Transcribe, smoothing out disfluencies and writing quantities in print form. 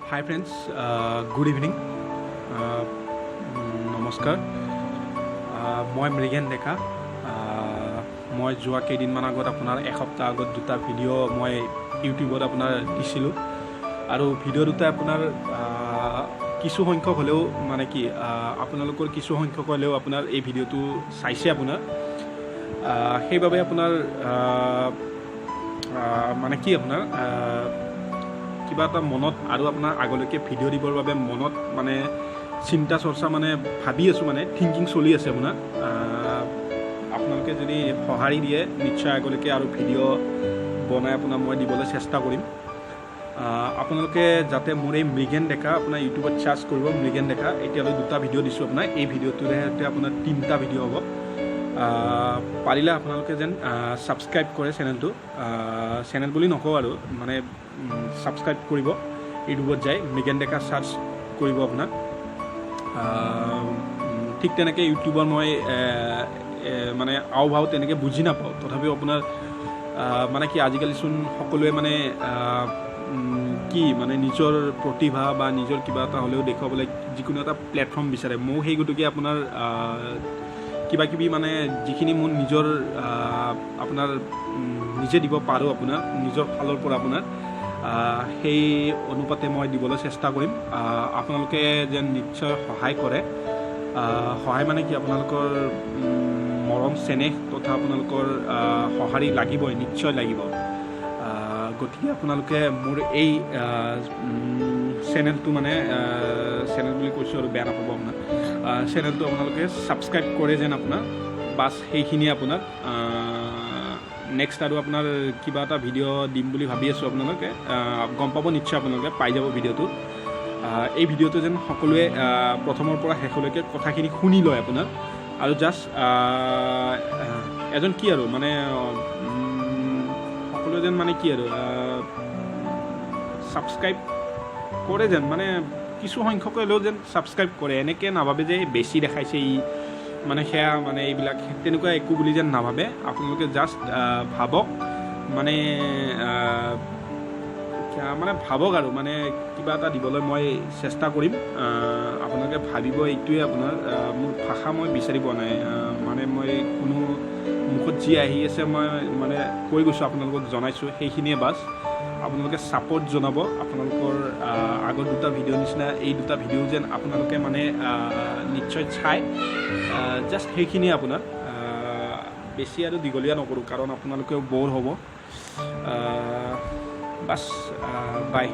Hi friends, good evening. নমস্কাৰ মই মৃগেন ডেকা মই যোৱা কেইদিনমান আগত আপোনাৰ এসপ্তাহ আগত দুটা ভিডিঅ' মই ইউটিউবত আপোনাৰ দিছিলোঁ আৰু ভিডিঅ' দুটা আপোনাৰ কিছু সংখ্যক হ'লেও মানে কি আপোনালোকৰ কিছু সংখ্যক হ'লেও আপোনাৰ এই ভিডিঅ'টো চাইছে আপোনাৰ সেইবাবে আপোনাৰ মানে কি আপোনাৰ কিবা এটা মনত আৰু আপোনাৰ আগলৈকে ভিডিঅ' দিবৰ বাবে মনত মানে চিন্তা চৰ্চা মানে ভাবি আছোঁ মানে থিংকিং চলি আছে আপোনাৰ আপোনালোকে যদি সঁহাৰি দিয়ে নিশ্চয় আগলৈকে আৰু ভিডিঅ' বনাই আপোনাৰ মই দিবলৈ চেষ্টা কৰিম আপোনালোকে যাতে মোৰ এই মৃগেন ডেকা আপোনাৰ ইউটিউবত চাৰ্চ কৰিব মৃগেন ডেকা এতিয়ালৈ দুটা ভিডিঅ' দিছোঁ আপোনাৰ এই ভিডিঅ'টোৰে আপোনাৰ তিনিটা ভিডিঅ' হ'ব পাৰিলে আপোনালোকে যেন ছাবস্ক্ৰাইব কৰে চেনেল বুলি নকওঁ আৰু মানে ছাবস্ক্ৰাইব কৰিব ইউটিউবত যায় মৃগেন ডেকা চাৰ্চ কৰিব আপোনাক ঠিক তেনেকৈ ইউটিউবৰ মই মানে আও ভাও তেনেকৈ বুজি নাপাওঁ তথাপিও আপোনাৰ মানে কি আজিকালিচোন সকলোৱে মানে কি মানে নিজৰ প্ৰতিভা বা নিজৰ কিবা এটা হ'লেও দেখুৱাবলৈ যিকোনো এটা প্লেটফৰ্ম বিচাৰে ময়ো সেই গতিকে আপোনাৰ কিবা কিবি মানে যিখিনি মোৰ নিজৰ আপোনাৰ নিজে দিব পাৰোঁ আপোনাৰ নিজৰ ফালৰ পৰা আপোনাৰ সেই অনুপাতে মই দিবলৈ চেষ্টা কৰিম আপোনালোকে যেন নিশ্চয় সহায় কৰে সহায় মানে কি আপোনালোকৰ মৰম চেনেহ তথা আপোনালোকৰ সঁহাৰি লাগিবই নিশ্চয় লাগিব গতিকে আপোনালোকে মোৰ এই চেনেলটো মানে চেনেল বুলি কৈছোঁ আৰু বেয়া নাপাব আপোনাৰ চেনেলটো আপোনালোকে ছাবস্ক্ৰাইব কৰে যেন আপোনাৰ বাছ সেইখিনিয়ে আপোনাৰ নেক্সট আৰু আপোনাৰ কিবা এটা ভিডিঅ' দিম বুলি ভাবি আছোঁ আপোনালোকে গম পাব নিশ্চয় আপোনালোকে পাই যাব ভিডিঅ'টো এই ভিডিঅ'টো যেন সকলোৱে প্ৰথমৰ পৰা শেষলৈকে কথাখিনি শুনি লয় আপোনাৰ আৰু জাষ্ট এজন কি আৰু মানে সকলোৱে যেন মানে কি আৰু ছাবস্ক্ৰাইব কৰে যেন মানে কিছু সংখ্যক হ'লেও যেন ছাবস্ক্ৰাইব কৰে এনেকৈ নাভাবে যে বেছি দেখাইছে ই মানে সেয়া মানে এইবিলাক তেনেকুৱা একো বুলি যেন নাভাবে আপোনালোকে জাষ্ট ভাবক মানে মানে ভাবক আৰু মানে কিবা এটা দিবলৈ মই চেষ্টা কৰিম আপোনালোকে ভাবিব এইটোৱে আপোনাৰ মোৰ ভাষা মই বিচাৰি পোৱা নাই মানে মই কোনো মুখত যি আহি আছে মই মানে কৈ গৈছোঁ আপোনালোকক জনাইছোঁ সেইখিনিয়ে বাছ আপোনালোকে ছাপোৰ্ট জনাব আপোনালোকৰ আগৰ দুটা ভিডিঅ' নিচিনা এই দুটা ভিডিঅ' যেন আপোনালোকে মানে নিশ্চয় চাই জাষ্ট সেইখিনিয়ে আপোনাৰ বেছি আৰু দীঘলীয়া নকৰোঁ কাৰণ আপোনালোকেও ব'ৰ হ'ব বাছ বাই